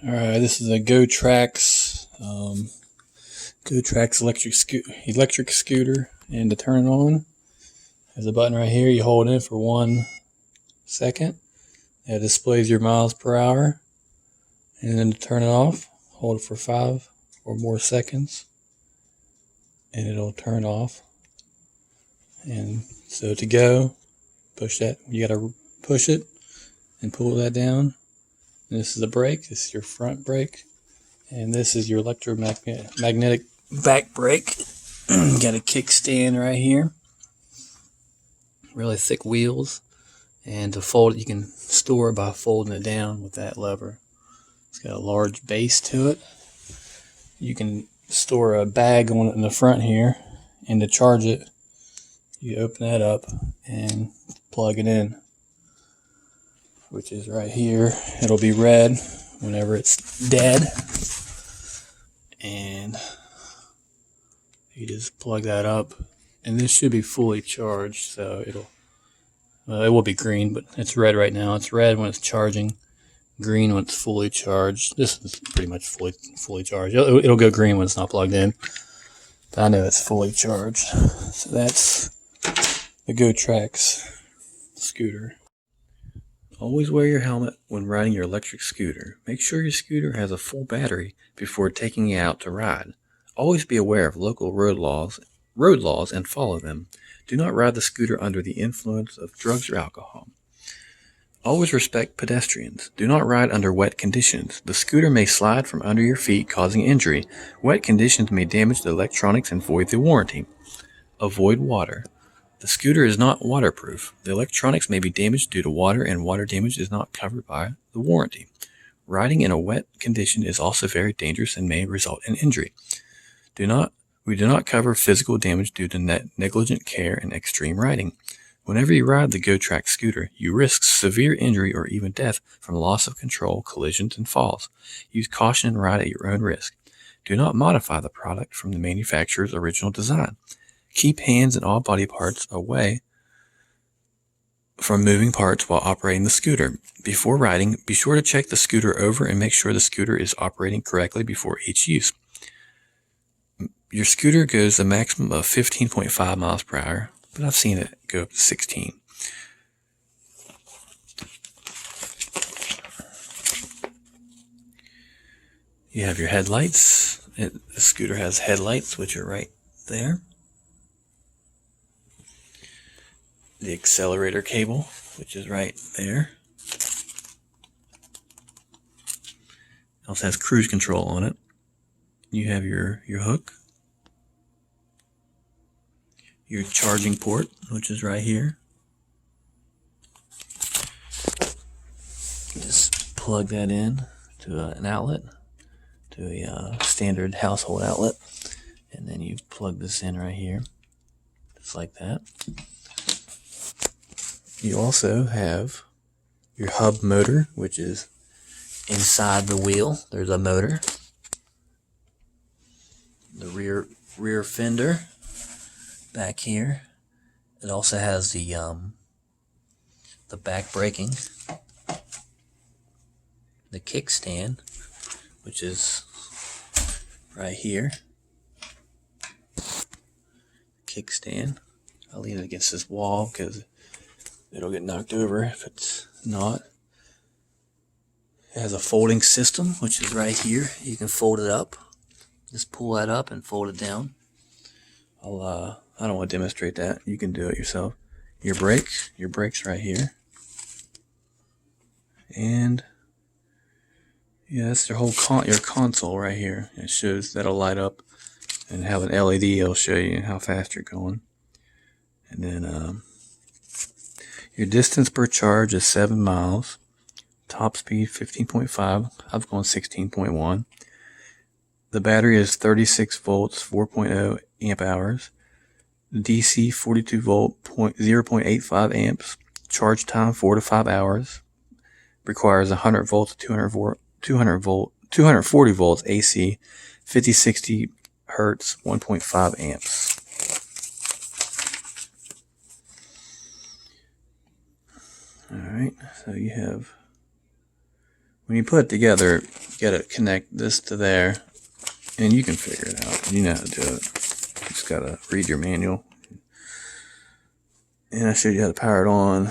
Alright, this is a GoTracks electric scooter, and to turn it on, there's a button right here. You hold it for 1 second. It displays your miles per hour, and then to turn it off, hold it for 5 or more seconds, and it'll turn off. And so to go, push that. You gotta push it and pull that down. And this is the brake. This is your front brake, and this is your electromagnetic back brake. You got a kickstand right here. Really thick wheels, and to fold it, you can store it by folding it down with that lever. It's got a large base to it. You can store a bag on it in the front here, and to charge it, you open that up and plug it in, which is right here. It'll be red whenever it's dead, and you just plug that up, and this should be fully charged, so it will be green, but it's red right now. It's red when it's charging, green when it's fully charged. This is pretty much fully charged. It'll go green when it's not plugged in, but I know it's fully charged. So that's the GoTracks scooter. Always wear your helmet when riding your electric scooter. Make sure your scooter has a full battery before taking it out to ride. Always be aware of local road laws and follow them. Do not ride the scooter under the influence of drugs or alcohol. Always respect pedestrians. Do not ride under wet conditions. The scooter may slide from under your feet, causing injury. Wet conditions may damage the electronics and void the warranty. Avoid water. The scooter is not waterproof. The electronics may be damaged due to water, and water damage is not covered by the warranty. Riding in a wet condition is also very dangerous and may result in injury. We do not cover physical damage due to negligent care and extreme riding. Whenever you ride the GoTracks scooter, you risk severe injury or even death from loss of control, collisions, and falls. Use caution and ride at your own risk. Do not modify the product from the manufacturer's original design. Keep hands and all body parts away from moving parts while operating the scooter. Before riding, be sure to check the scooter over and make sure the scooter is operating correctly before each use. Your scooter goes a maximum of 15.5 miles per hour, but I've seen it go up to 16. You have your headlights. The scooter has headlights, which are right there. The accelerator cable, which is right there. It also has cruise control on it. You have your hook. Your charging port, which is right here. Just plug that in to an outlet, to a standard household outlet, and then you plug this in right here, just like that. You also have your hub motor, which is inside the wheel. There's a motor. The rear fender back here. It also has the back braking, the kickstand, which is right here. Kickstand. I'll lean it against this wall because it'll get knocked over if it's not. It has a folding system, which is right here. You can fold it up. Just pull that up and fold it down. I don't want to demonstrate that. You can do it yourself. Your brake's right here. And yeah, that's your whole your console right here. It shows that'll light up and have an LED. It'll show you how fast you're going. And then your distance per charge is 7 miles. Top speed 15.5. I've gone 16.1. The battery is 36 volts, 4.0 amp hours. DC 42 volt, 0.85 amps. Charge time 4 to 5 hours. Requires 100 volts, 240 volts AC, 50-60 hertz, 1.5 amps. Alright, so you have, when you put it together, you gotta connect this to there, and you can figure it out. You know how to do it. You just gotta read your manual. And I showed you how to power it on.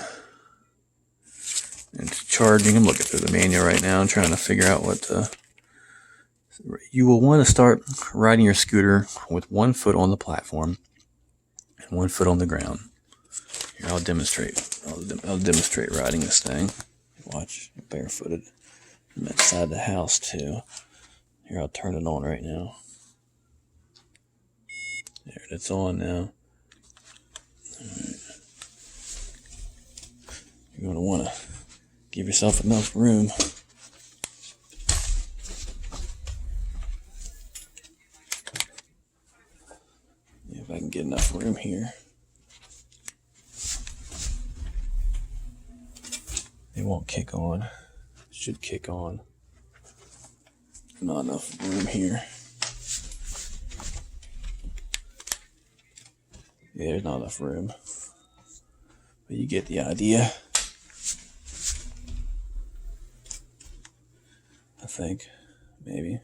And it's charging. I'm looking through the manual right now and trying to figure out what to... You will want to start riding your scooter with 1 foot on the platform and 1 foot on the ground. Here, I'll demonstrate. I'll demonstrate riding this thing. Watch, barefooted. I'm inside the house too. Here, I'll turn it on right now. There, it's on now. Alright. You're going to want to give yourself enough room. Yeah, if I can get enough room here. It won't kick on. It should kick on. Not enough room here. Yeah, there's not enough room. But you get the idea. I think. Maybe.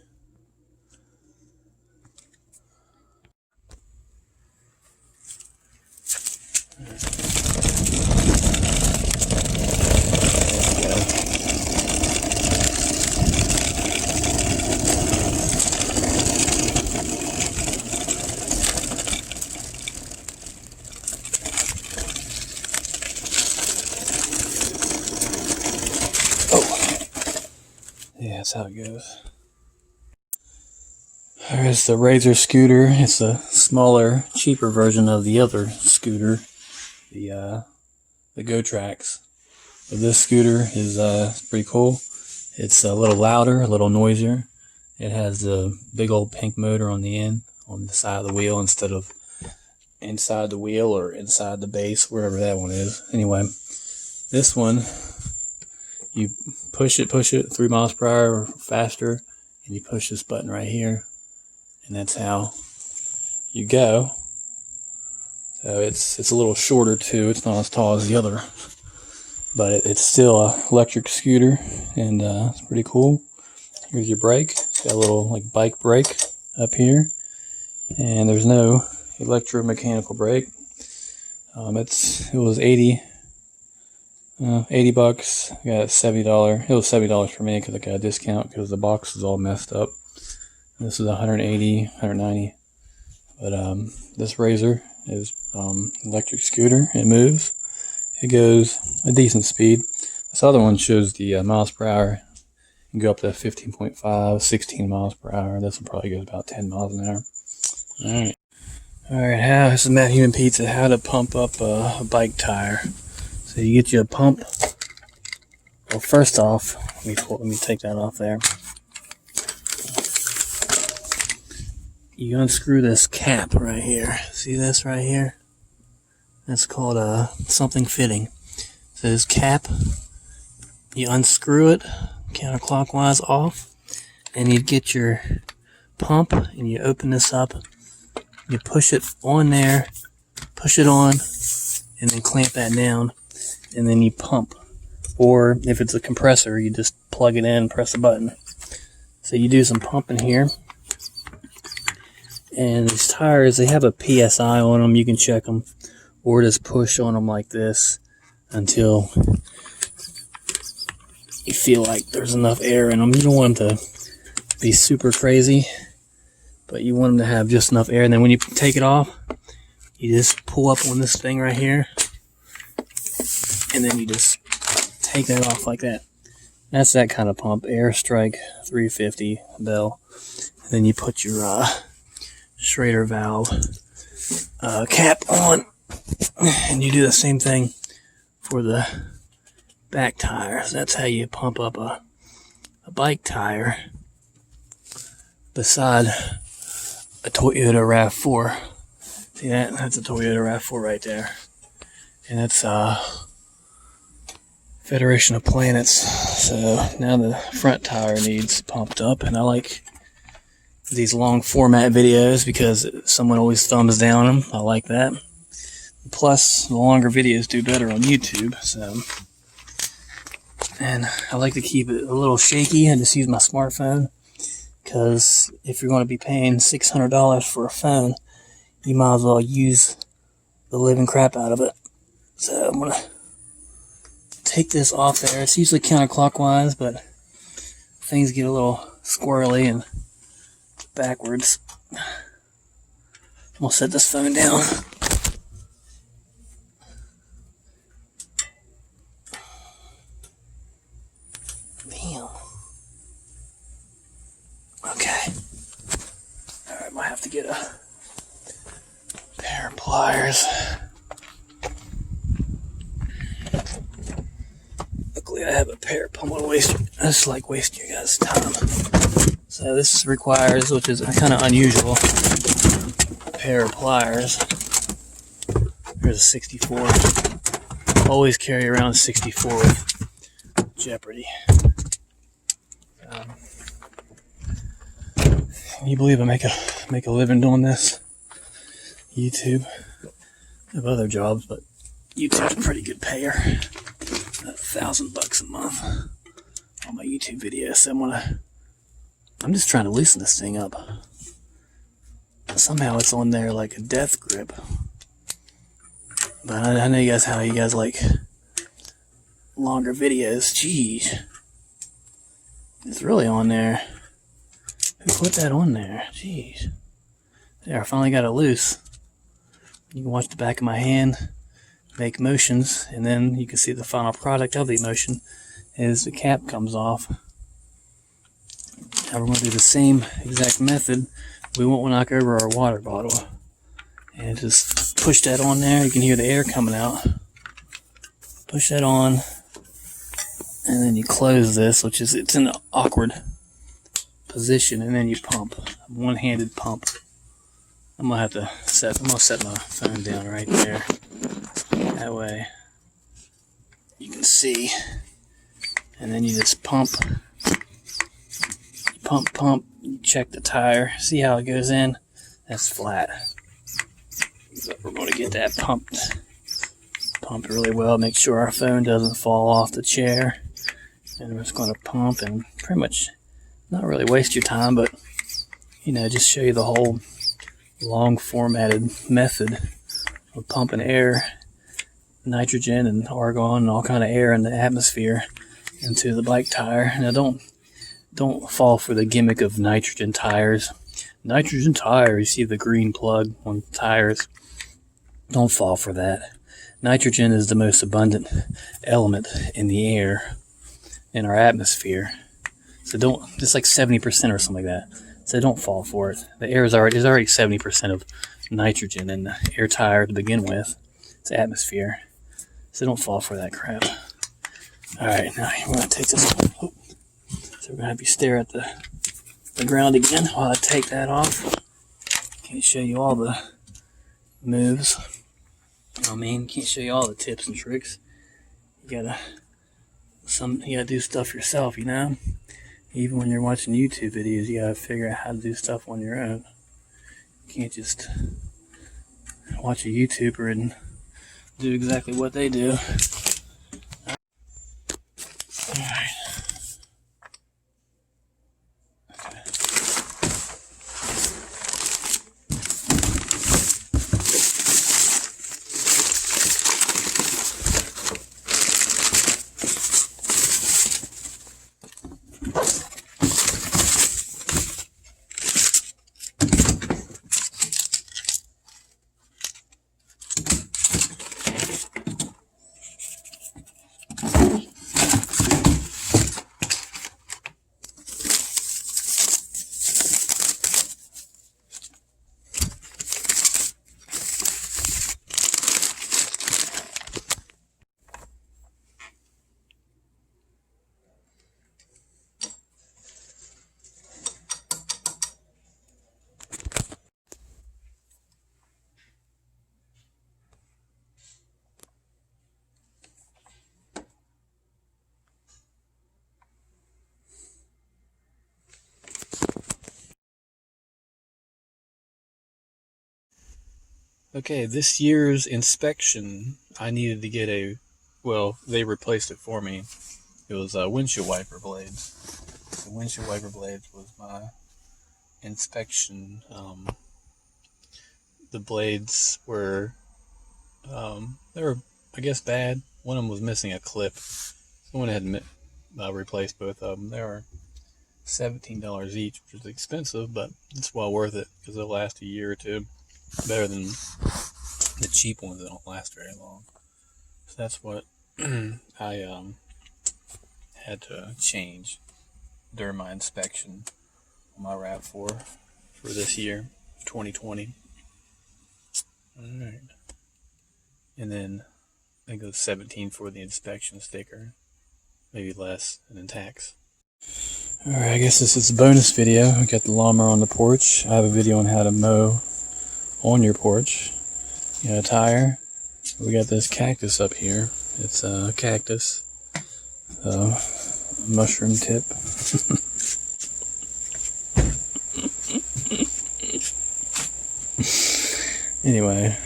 Yeah, that's how it goes. There's the Razor scooter. It's a smaller, cheaper version of the other scooter, the GoTracks. But this scooter is pretty cool. It's a little louder, a little noisier. It has a big old pink motor on the end, on the side of the wheel, instead of inside the wheel or inside the base, wherever that one is. Anyway, this one, you push it 3 miles per hour or faster, and you push this button right here, and that's how you go. So it's a little shorter too. It's not as tall as the other, but it's still an electric scooter, and it's pretty cool. Here's your brake. It's got a little like bike brake up here, and there's no electromechanical brake. It was $80 bucks. I got $70. It was $70 for me because I got a discount because the box is all messed up. And this is $180, $190. But this Razor is electric scooter. It moves. It goes a decent speed. This other one shows the miles per hour. You can go up to 15.5, 16 miles per hour. This one probably goes about 10 miles an hour. Alright. Alright, this is Matthumanpizza. How to pump up a bike tire. So you get you a pump. Well, first off, let me take that off there. You unscrew this cap right here. See this right here? That's called something fitting. So this cap, you unscrew it counterclockwise off, and you get your pump, and you open this up. You push it on there, push it on, and then clamp that down, and then you pump. Or if it's a compressor, you just plug it in, press a button. So you do some pumping here. And these tires, they have a PSI on them. You can check them, or just push on them like this until you feel like there's enough air in them. You don't want them to be super crazy, but you want them to have just enough air. And then when you take it off, you just pull up on this thing right here, and then you just take that off like that. That's that kind of pump. Air Strike 350 Bell. And then you put your Schrader valve cap on, and you do the same thing for the back tires. That's how you pump up a bike tire beside a Toyota RAV4. See that? That's a Toyota RAV4 right there. And that's Federation of Planets. So now the front tire needs pumped up, and I like these long format videos because someone always thumbs down them. I like that. Plus, the longer videos do better on YouTube. So And I like to keep it a little shaky and just use my smartphone, because if you're going to be paying $600 for a phone, you might as well use the living crap out of it. So I'm going to take this off there. It's usually counterclockwise, but things get a little squirrely and backwards. I'm going to set this phone down. Damn. Okay. Alright, might have to get a pair of pliers. Luckily I have a pair of pump. I just like wasting your guys' time. So this requires, which is kind of unusual, a pair of pliers. Here's a 64. Always carry around 64 with Jeopardy. Can you believe I make a living doing this? YouTube. I have other jobs, but YouTube's a pretty good payer. $1,000 a month on my YouTube videos. So I'm just trying to loosen this thing up. Somehow it's on there like a death grip. But I know how you guys like longer videos. Jeez. It's really on there. Who put that on there? Jeez. There, I finally got it loose. You can watch the back of my hand make motions, and then you can see the final product of the motion is the cap comes off. Now we're going to do the same exact method. We won't knock over our water bottle. And just push that on there. You can hear the air coming out. Push that on. And then you close this, it's in an awkward position, and then you pump. One-handed pump. I'm gonna set my phone down right there. That way you can see. And then you just pump. Pump. You check the tire. See how it goes in? That's flat. So we're going to get that pumped really well. Make sure our phone doesn't fall off the chair. And we're just going to pump and pretty much not really waste your time, but just show you the whole long formatted method of pumping air, nitrogen and argon and all kind of air in the atmosphere into the bike tire. Now don't fall for the gimmick of nitrogen tires. Nitrogen tire, you see the green plug on tires. Don't fall for that. Nitrogen is the most abundant element in the air, in our atmosphere. So it's like 70% or something like that. So don't fall for it. The air is already 70% of nitrogen in the air tire to begin with. It's atmosphere. So don't fall for that crap. Alright, now we're going to take this one. So we're going to have you stare at the ground again while I take that off. Can't show you all the moves. You know what I mean? Can't show you all the tips and tricks. You gotta do stuff yourself, Even when you're watching YouTube videos, you gotta figure out how to do stuff on your own. You can't just watch a YouTuber and do exactly what they do. Alright. Okay, this year's inspection, I needed to get they replaced it for me. It was windshield wiper blades. The windshield wiper blades was my inspection. The blades were, they were, I guess, bad. One of them was missing a clip. Someone had replaced both of them. They were $17 each, which is expensive, but it's well worth it because they'll last a year or two. Better than the cheap ones that don't last very long. So that's what I had to change during my inspection on my RAV4 for this year, 2020. Alright. And then I think it was $17 for the inspection sticker. Maybe less, and then tax. Alright, I guess this is a bonus video. I got the lawnmower on the porch. I have a video on how to mow on your porch. You got a tire. We got this cactus up here. It's a cactus. Mushroom tip. Anyway.